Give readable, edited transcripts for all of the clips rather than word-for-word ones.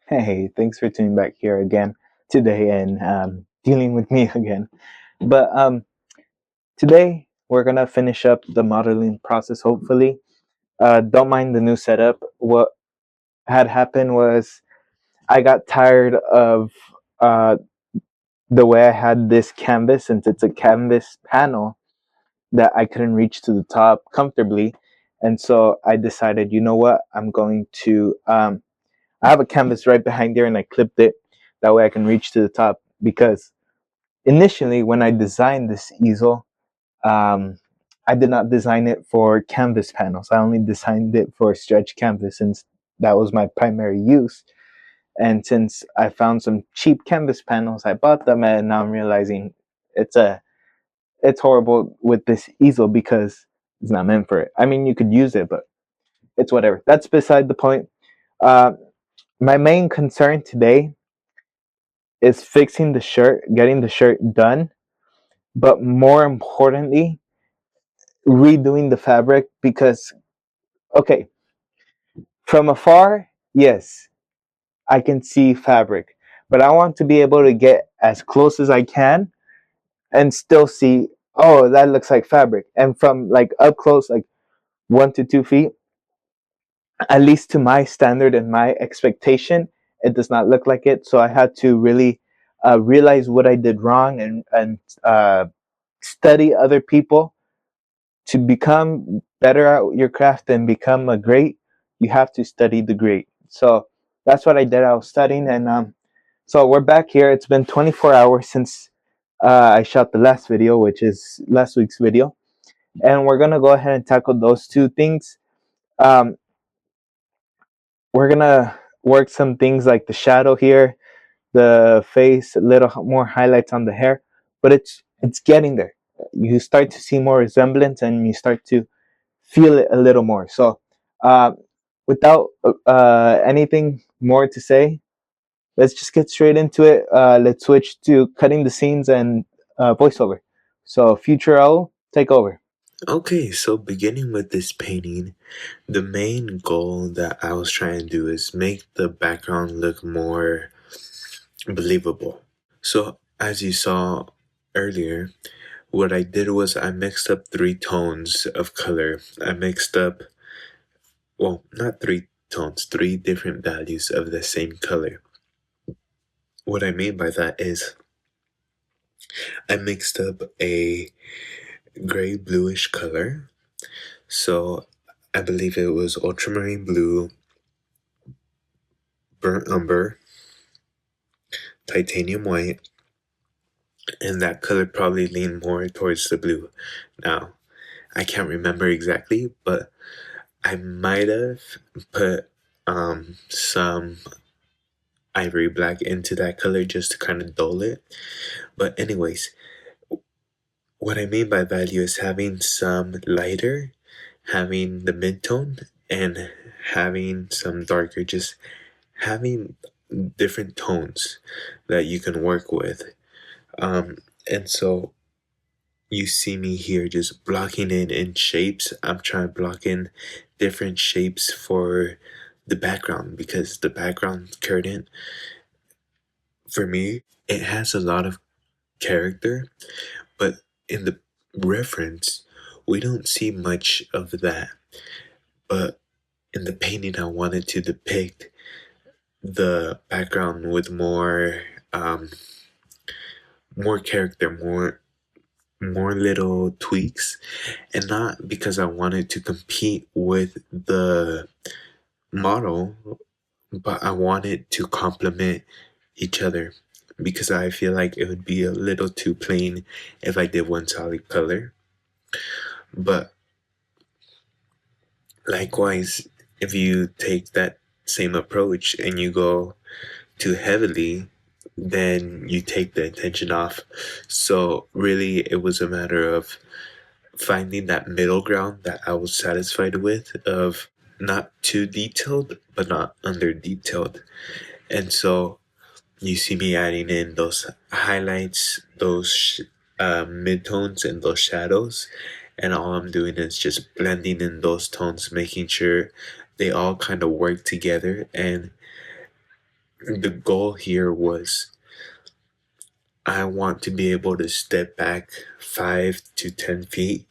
Hey, thanks for tuning back here again today and dealing with me again. But today we're gonna finish up the modeling process. Hopefully, don't mind the new setup. What had happened was I got tired of uh, the way I had this canvas, since it's a canvas panel that I couldn't reach to the top comfortably, and so I decided, you know what, I'm going to I have a canvas right behind there and I clipped it. That way I can reach to the top because initially when I designed this easel, um, I did not design it for canvas panels. I only designed it for stretch canvas since that was my primary use. And since I found some cheap canvas panels, I bought them and now I'm realizing it's a it's horrible with this easel because it's not meant for it. I mean, you could use it, but it's whatever. That's beside the point. Uh, my main concern today is fixing the shirt, getting the shirt done, but more importantly, redoing the fabric because, okay, from afar, yes, I can see fabric, but I want to be able to get as close as I can and still see, oh, that looks like fabric. And from like up close, like 1 to 2 feet, at least to my standard and my expectation, it does not look like it. So I had to really realize what I did wrong and study other people to become better at your craft and become a great. You have to study the great. So that's what I did. I was studying, and so we're back here. It's been 24 hours since I shot the last video, which is last week's video, and we're gonna go ahead and tackle those two things. Um, we're gonna work some things like the shadow here, the face, a little more highlights on the hair, but it's getting there. You start to see more resemblance, and you start to feel it a little more. So, uh, without anything more to say, let's just get straight into it. Let's switch to cutting the scenes and voiceover. So, Future Owl, take over. Okay, so beginning with this painting, the main goal that I was trying to do is make the background look more believable. So, as you saw earlier, what I did was I mixed up three tones of color. I mixed up, well, not three tones, three different values of the same color. What I mean by that is I mixed up a gray bluish color. So, I believe it was ultramarine blue, burnt umber, titanium white, and that color probably leaned more towards the blue. Now, I can't remember exactly, but I might have put some ivory black into that color just to kind of dull it. But anyways, what I mean by value is having some lighter, having the mid-tone, and having some darker, just having different tones that you can work with. Um, and so you see me here just blocking in shapes. I'm trying to block in different shapes for the background because the background curtain, for me, it has a lot of character, but in the reference, we don't see much of that. But in the painting, I wanted to depict the background with um, more character, more little tweaks, and not because I wanted to compete with the model, but I wanted to complement each other because I feel like it would be a little too plain if I did one solid color. But likewise, if you take that same approach and you go too heavily, then you take the intention off. So really, it was a matter of finding that middle ground that I was satisfied with, of not too detailed but not under detailed. And so you see me adding in those highlights, those midtones, and those shadows, and all I'm doing is just blending in those tones, making sure they all kind of work together. And the goal here was I want to be able to step back 5 to 10 feet,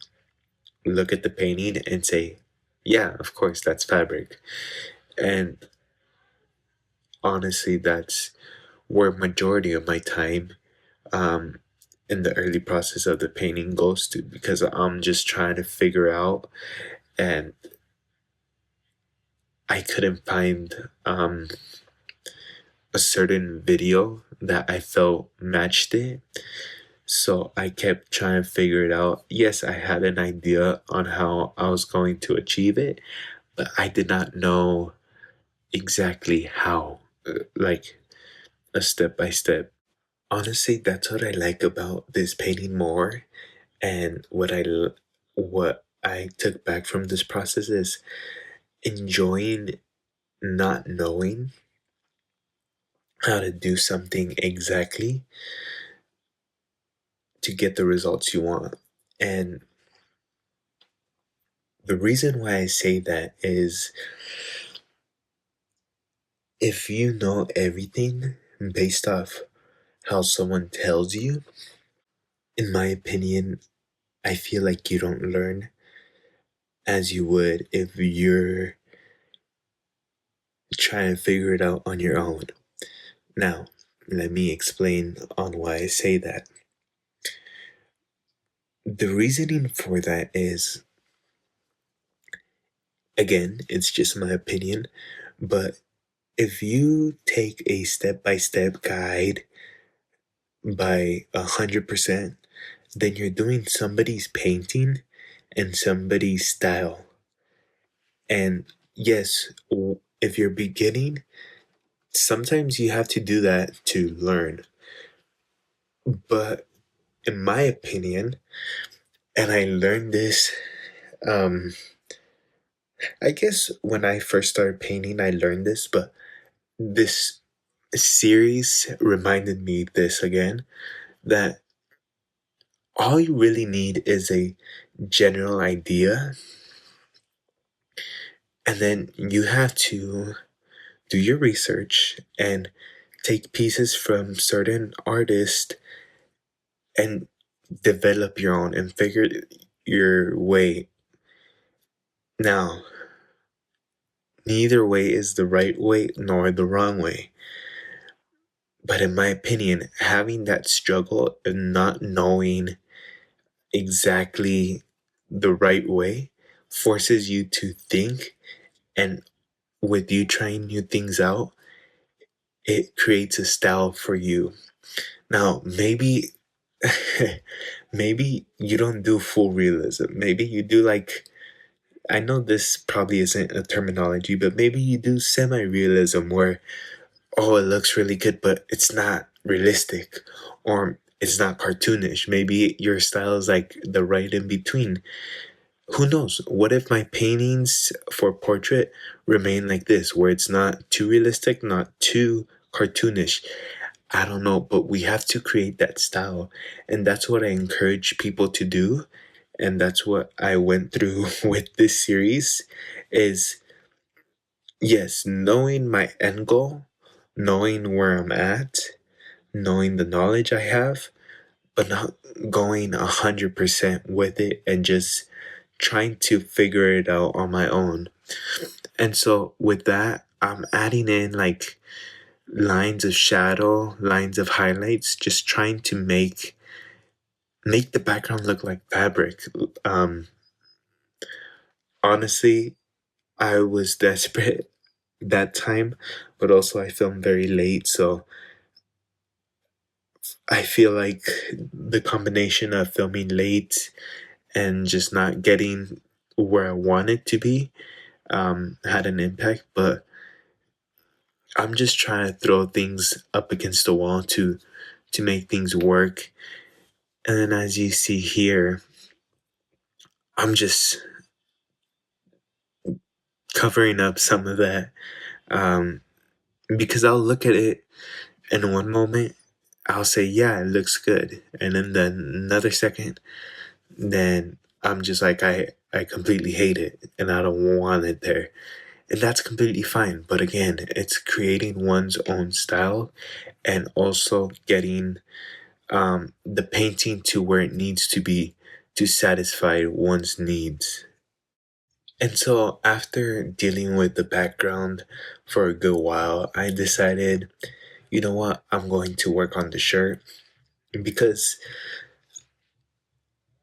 look at the painting, and say, yeah, of course, that's fabric. And honestly, that's where majority of my time um, in the early process of the painting goes to, because I'm just trying to figure out, and I couldn't find a certain video that I felt matched it. So I kept trying to figure it out. Yes, I had an idea on how I was going to achieve it, but I did not know exactly how, like a step by step. Honestly, that's what I like about this painting more, and what I took back from this process is enjoying not knowing how to do something exactly to get the results you want. And the reason why I say that is, if you know everything based off how someone tells you, in my opinion, I feel like you don't learn as you would if you're trying to figure it out on your own. Now, let me explain on why I say that. The reasoning for that is, again, it's just my opinion, but if you take a step by step guide by 100%, then you're doing somebody's painting and somebody's style. And yes, if you're beginning, sometimes you have to do that to learn. But in my opinion, and I learned this, um, I guess when I first started painting, I learned this, but this series reminded me this again, that all you really need is a general idea, and then you have to do your research and take pieces from certain artists and develop your own and figure your way. Now, neither way is the right way nor the wrong way. But in my opinion, having that struggle and not knowing exactly the right way forces you to think, and with you trying new things out, it creates a style for you. Now, maybe maybe you don't do full realism. Maybe you do, like, I know this probably isn't a terminology, but maybe you do semi-realism where, oh, it looks really good, but it's not realistic, or it's not cartoonish. Maybe your style is like the right in between. Who knows? What if my paintings for portrait remain like this, where it's not too realistic, not too cartoonish? I don't know, but we have to create that style. And that's what I encourage people to do. And that's what I went through with this series is, yes, knowing my end goal, knowing where I'm at, knowing the knowledge I have, but not going 100% with it and just trying to figure it out on my own. And so with that, I'm adding in like lines of shadow, lines of highlights, just trying to make the background look like fabric. Um, Honestly, I was desperate that time, but also I filmed very late, so I feel like the combination of filming late and just not getting where I wanted to be had an impact. But I'm just trying to throw things up against the wall to make things work. And then as you see here, I'm just covering up some of that, um, because I'll look at it in one moment, I'll say, yeah, it looks good. And then another second, then I'm just like, I completely hate it and I don't want it there. And that's completely fine. But again, it's creating one's own style and also getting the painting to where it needs to be to satisfy one's needs. And so, after dealing with the background for a good while, I decided, you know what, I'm going to work on the shirt because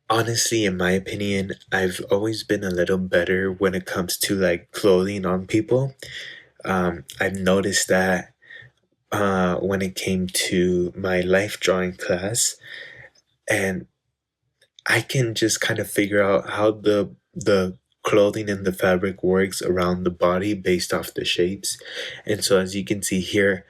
honestly, in my opinion, I've always been a little better when it comes to like clothing on people. I've noticed that when it came to my life drawing class, and I can just kind of figure out how the clothing and the fabric works around the body based off the shapes. And so as you can see here,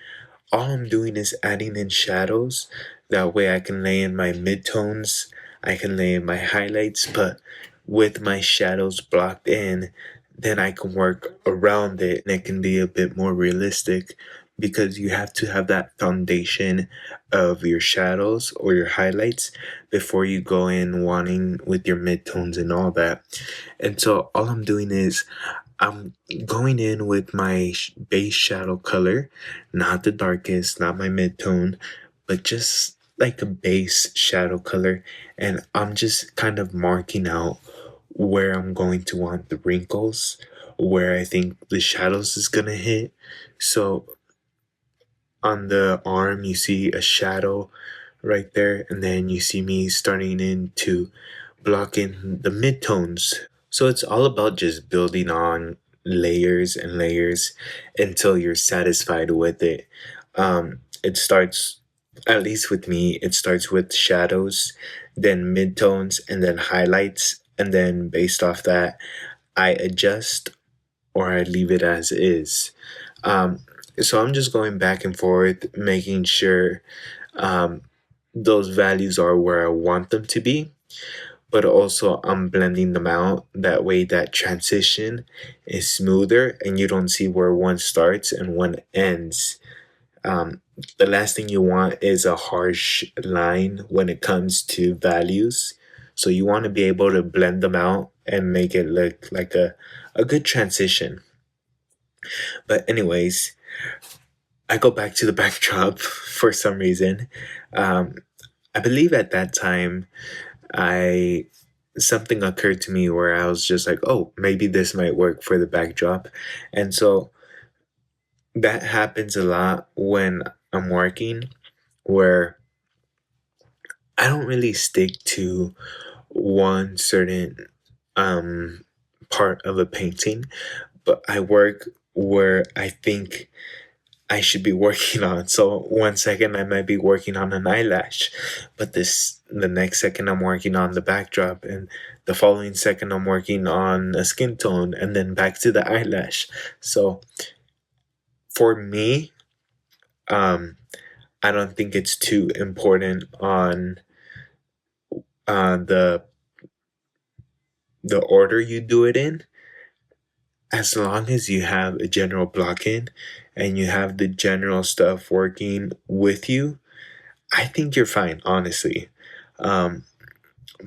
all I'm doing is adding in shadows. That way I can lay in my midtones, I can lay in my highlights, but with my shadows blocked in, then I can work around it and it can be a bit more realistic because you have to have that foundation of your shadows or your highlights before you go in wanting with your midtones and all that. And so all I'm doing is I'm going in with my base shadow color, not the darkest, not my mid-tone, but just like a base shadow color. And I'm just kind of marking out where I'm going to want the wrinkles, where I think the shadows is going to hit. So on the arm, you see a shadow right there, and then you see me starting into blocking the midtones. So it's all about just building on layers and layers until you're satisfied with it. It starts, at least with me, it starts with shadows, then midtones, and then highlights. And then based off that, I adjust or I leave it as is. Um, so I'm just going back and forth, making sure um, those values are where I want them to be, but also I'm blending them out. That way, that transition is smoother and you don't see where one starts and one ends. Um, the last thing you want is a harsh line when it comes to values. So you want to be able to blend them out and make it look like a good transition. But, anyways, I go back to the backdrop for some reason. Um, I believe at that time I something occurred to me where I was just like, oh, maybe this might work for the backdrop. And so that happens a lot when I'm working, where I don't really stick to one certain um, part of a painting, but I work where I think I should be working on. So one second I might be working on an eyelash, but this the next second I'm working on the backdrop, and the following second I'm working on a skin tone, and then back to the eyelash. So for me, um, I don't think it's too important on the order you do it in, as long as you have a general block in and you have the general stuff working with you. I think you're fine, honestly. Um,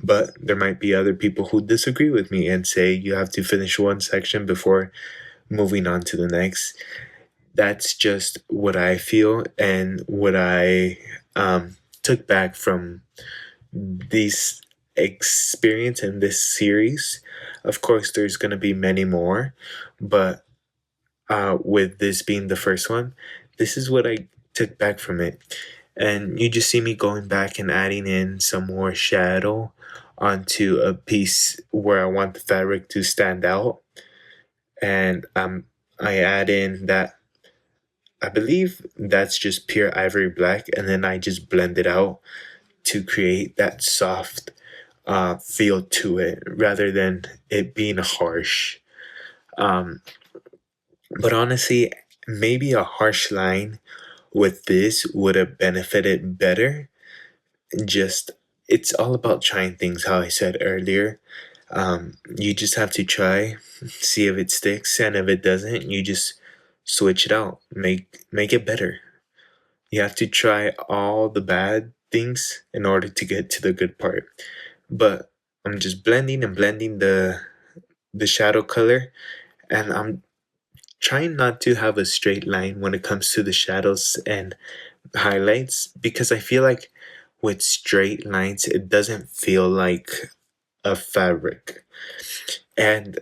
but there might be other people who disagree with me and say you have to finish one section before moving on to the next. That's just what I feel and what I took back from this experience and this series. Of course, there's going to be many more, but with this being the first one, this is what I took back from it. And you just see me going back and adding in some more shadow onto a piece where I want the fabric to stand out. And I add in that, I believe that's just pure ivory black, and then I just blend it out to create that soft feel to it rather than it being harsh. Um, but honestly, maybe a harsh line with this would have benefited better. Just it's all about trying things, how I said earlier. You just have to try, see if it sticks, and if it doesn't, you just switch it out, make it better. You have to try all the bad things in order to get to the good part. But I'm just blending and blending the shadow color, and I'm trying not to have a straight line when it comes to the shadows and highlights, because I feel like with straight lines, it doesn't feel like a fabric. And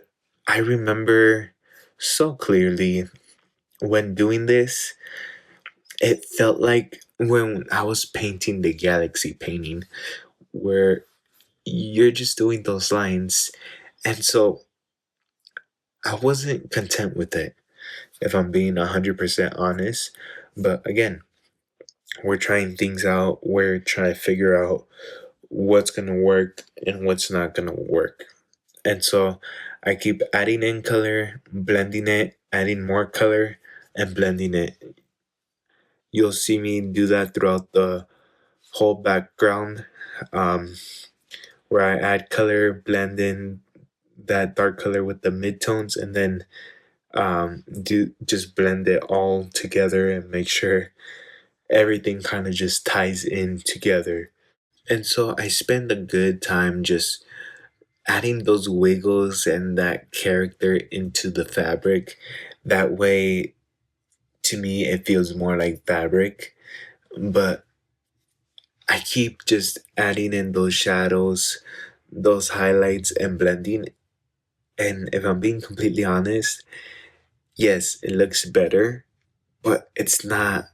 I remember so clearly when doing this, it felt like when I was painting the galaxy painting, where you're just doing those lines. And so I wasn't content with it, if I'm being 100% honest. But again, we're trying things out, we're trying to figure out what's going to work and what's not going to work. And so I keep adding in color, blending it, adding more color, and blending it. You'll see me do that throughout the whole background, um, where I add color, blend in that dark color with the midtones, and then do just blend it all together and make sure everything kind of just ties in together. And so I spend a good time just adding those wiggles and that character into the fabric. That way, to me, it feels more like fabric. But I keep just adding in those shadows, those highlights, and blending. And if I'm being completely honest, yes, it looks better, but it's not,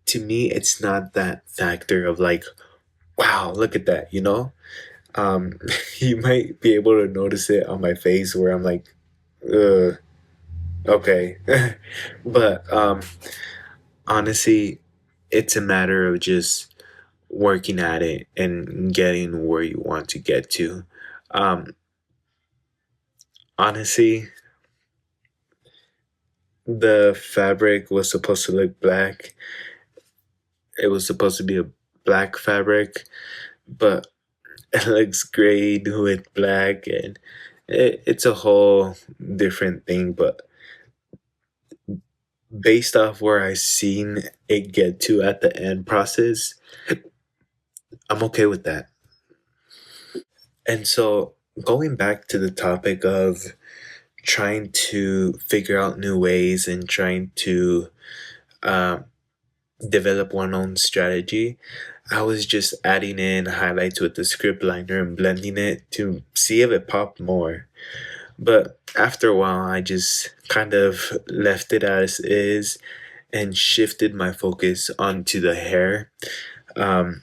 to me, it's not that factor of like, wow, look at that, you know? Um, you might be able to notice it on my face where I'm like, okay. But honestly, it's a matter of just working at it and getting where you want to get to. Um, honestly, the fabric was supposed to look black. It was supposed to be a black fabric, but it looks gray with black, and it's a whole different thing. But based off where I seen it get to at the end process, I'm okay with that. And so going back to the topic of trying to figure out new ways and trying to uh, develop one own strategy, I was just adding in highlights with the script liner and blending it to see if it popped more. But after a while, I just kind of left it as is and shifted my focus onto the hair. Um,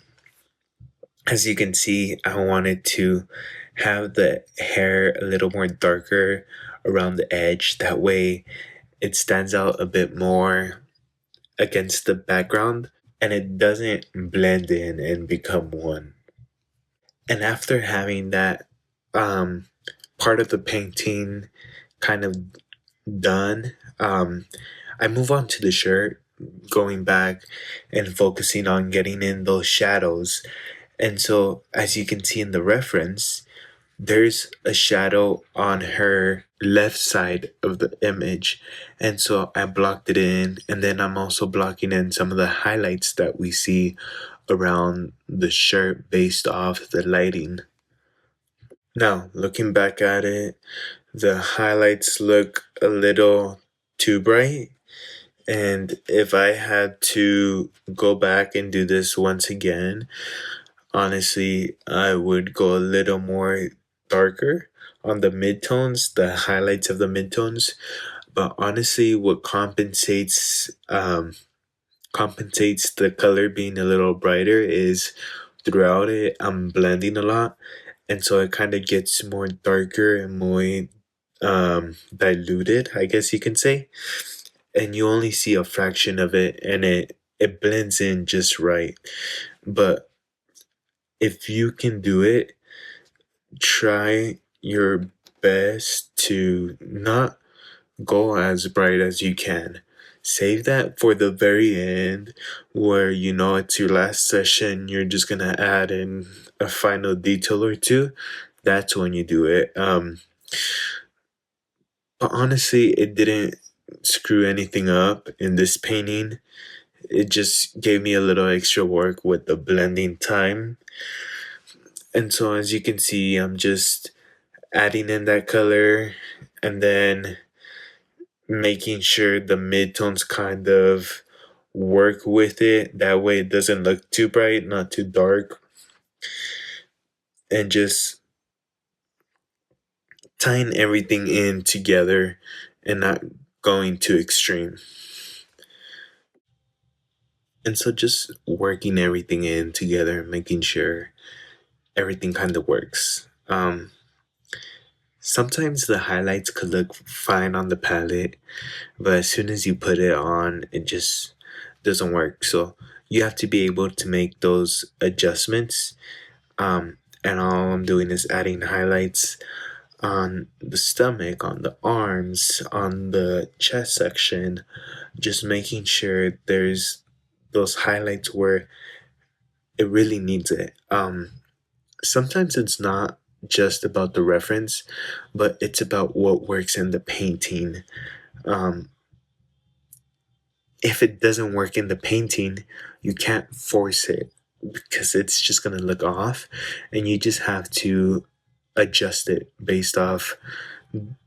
as you can see, I wanted to have the hair a little more darker around the edge. That way, it stands out a bit more against the background and it doesn't blend in and become one. And after having that um, part of the painting kind of done, I move on to the shirt, going back and focusing on getting in those shadows. And so, as you can see in the reference, there's a shadow on her left side of the image. And so I blocked it in, and then I'm also blocking in some of the highlights that we see around the shirt based off the lighting. Now, looking back at it, the highlights look a little too bright. And if I had to go back and do this once again, honestly, I would go a little more darker on the midtones, the highlights of the midtones. But honestly, what compensates the color being a little brighter is throughout it, I'm blending a lot, and so it kind of gets more darker and more diluted, I guess you can say. And you only see a fraction of it, and it blends in just right. But if you can do it, try your best to not go as bright as you can. Save that for the very end where you know it's your last session, you're just gonna add in a final detail or two. That's when you do it. But honestly, it didn't screw anything up in this painting. It just gave me a little extra work with the blending time. And so as you can see, I'm just adding in that color and then making sure the midtones kind of work with it. That way it doesn't look too bright, not too dark, and just tying everything in together and not going too extreme. And so just working everything in together, making sure everything kind of works. Sometimes the highlights could look fine on the palette, but as soon as you put it on, it just doesn't work. So you have to be able to make those adjustments. And all I'm doing is adding highlights on the stomach, on the arms, on the chest section, just making sure there's those highlights where it really needs it. Sometimes it's not just about the reference, but it's about what works in the painting. Um, if it doesn't work in the painting, you can't force it because it's just gonna look off, and you just have to adjust it based off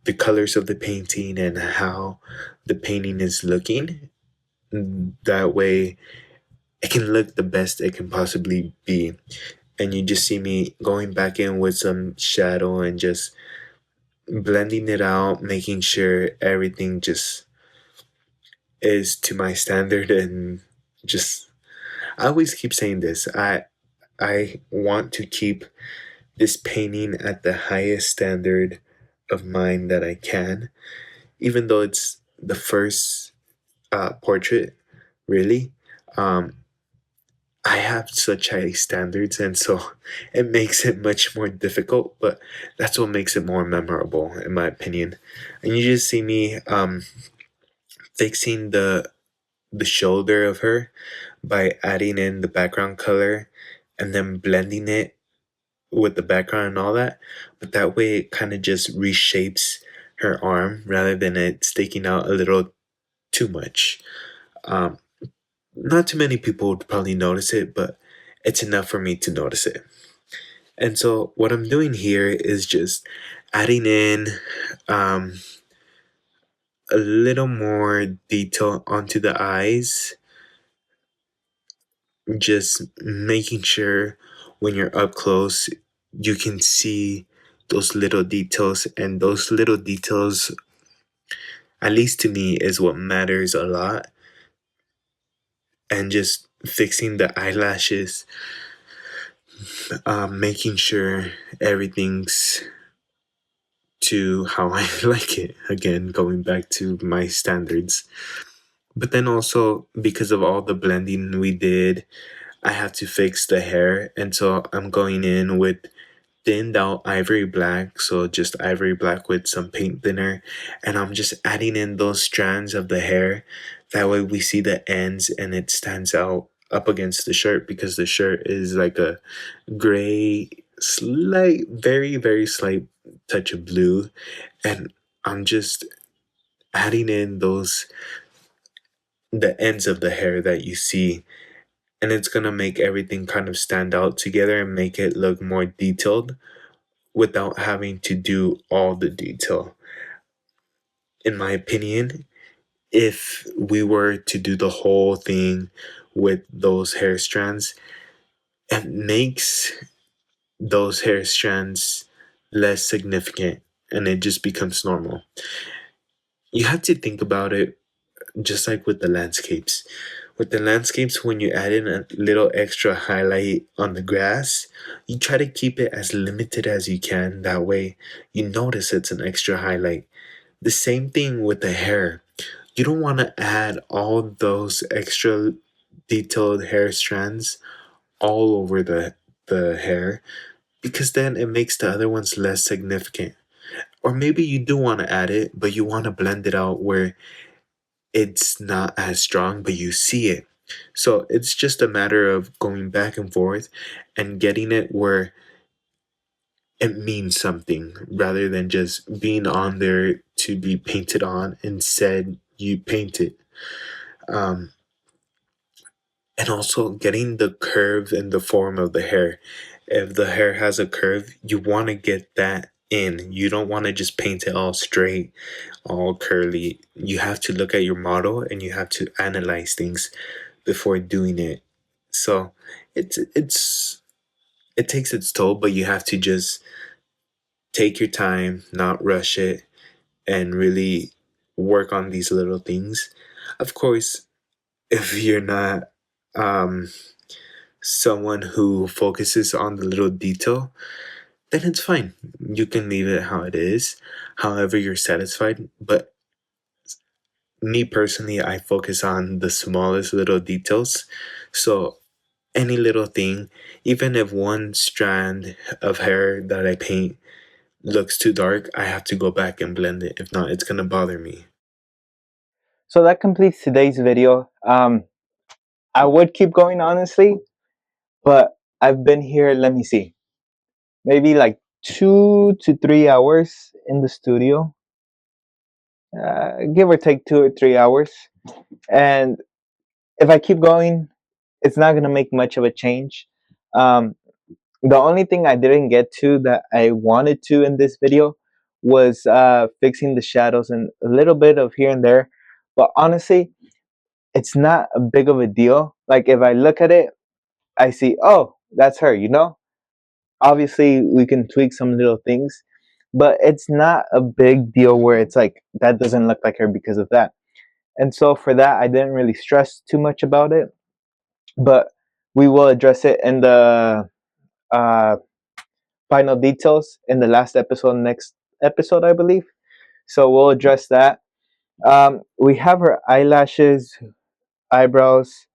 the colors of the painting and how the painting is looking. That way, it can look the best it can possibly be. And you just see me going back in with some shadow and just blending it out, making sure everything just is to my standard. And just I always keep saying this. I want to keep this painting at the highest standard of mine that I can, even though it's the first portrait, really. Um, I have such high standards, and so it makes it much more difficult, but that's what makes it more memorable, in my opinion. And you just see me fixing the shoulder of her by adding in the background color and then blending it with the background and all that. But that way it kind of just reshapes her arm rather than it sticking out a little too much. Um, Not too many people would probably notice it, but it's enough for me to notice it. And so what I'm doing here is just adding in um, a little more detail onto the eyes, just making sure when you're up close, you can see those little details, and those little details, at least to me, is what matters a lot. And just fixing the eyelashes, making sure everything's to how I like it. Again, going back to my standards. But then also, because of all the blending we did, I have to fix the hair. And so I'm going in with thinned out ivory black. So just ivory black with some paint thinner. And I'm just adding in those strands of the hair. That way we see the ends and it stands out up against the shirt, because the shirt is like a gray, slight, very, very slight touch of blue. And I'm just adding in those the ends of the hair that you see, and it's gonna make everything kind of stand out together and make it look more detailed without having to do all the detail. In my opinion, if we were to do the whole thing with those hair strands, it makes those hair strands less significant and it just becomes normal. You have to think about it just like with the landscapes. With the landscapes, when you add in a little extra highlight on the grass, you try to keep it as limited as you can. That way, you notice it's an extra highlight. The same thing with the hair. You don't want to add all those extra detailed hair strands all over the hair, because then it makes the other ones less significant. Or maybe you do want to add it, but you want to blend it out where it's not as strong, but you see it. So it's just a matter of going back and forth and getting it where it means something rather than just being on there to be painted on and said you paint it. Um, and also getting the curve and the form of the hair. If the hair has a curve, you want to get that in. You don't want to just paint it all straight, all curly. You have to look at your model and you have to analyze things before doing it. So it takes its toll, but you have to just take your time, not rush it, and really work on these little things. Of course, if you're not um, someone who focuses on the little detail, then it's fine. You can leave it how it is, however you're satisfied. But me personally, I focus on the smallest little details. So any little thing, even if one strand of hair that I paint looks too dark, I have to go back and blend it. If not, it's gonna bother me. So that completes today's video. I would keep going honestly, but I've been here, let me see, maybe like 2 to 3 hours in the studio, give or take 2 or 3 hours. And if I keep going, it's not gonna make much of a change. Um, the only thing I didn't get to that I wanted to in this video was fixing the shadows and a little bit of here and there. But honestly, it's not a big of a deal. Like if I look at it, I see, oh, that's her, you know? Obviously, we can tweak some little things, but it's not a big deal where it's like, that doesn't look like her because of that. And so for that, I didn't really stress too much about it, but we will address it in the uh, final details in the last episode, next episode, I believe. So we'll address that. We have her eyelashes, eyebrows,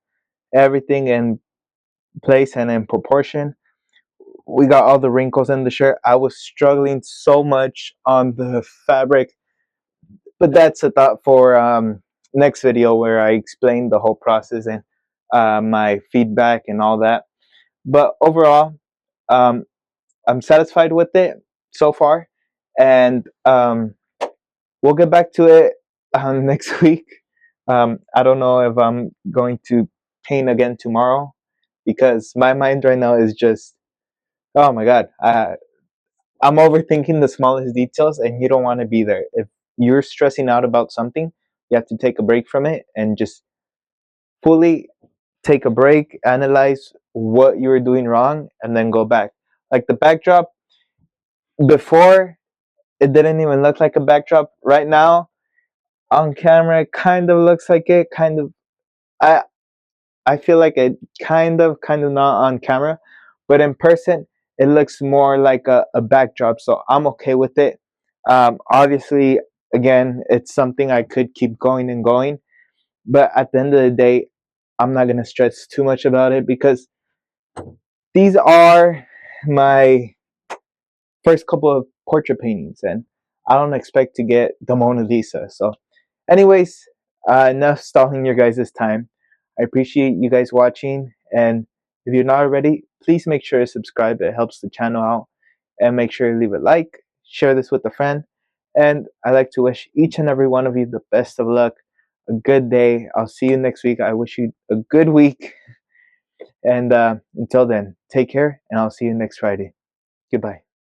everything in place and in proportion. We got all the wrinkles in the shirt. I was struggling so much on the fabric, but that's a thought for next video where I explain the whole process and my feedback and all that. But overall, um, I'm satisfied with it so far, and we'll get back to it next week. I don't know if I'm going to paint again tomorrow because my mind right now is just, oh my god, I'm overthinking the smallest details, and you don't want to be there. If you're stressing out about something, you have to take a break from it and just fully take a break, analyze what you were doing wrong, and then go back. Like the backdrop, before it didn't even look like a backdrop. Right now, on camera, it kind of looks like it. Kind of, I I feel like it kind of not on camera, but in person, it looks more like a backdrop. So I'm okay with it. Obviously, again, it's something I could keep going and going, but at the end of the day, I'm not gonna stress too much about it because these are my first couple of portrait paintings, and I don't expect to get the Mona Lisa. So, anyways, enough stalling your guys' time. I appreciate you guys watching, and if you're not already, please make sure to subscribe. It helps the channel out, and make sure to leave a like, share this with a friend, and I like to wish each and every one of you the best of luck, a good day. I'll see you next week. I wish you a good week, and until then, take care, and I'll see you next Friday. Goodbye.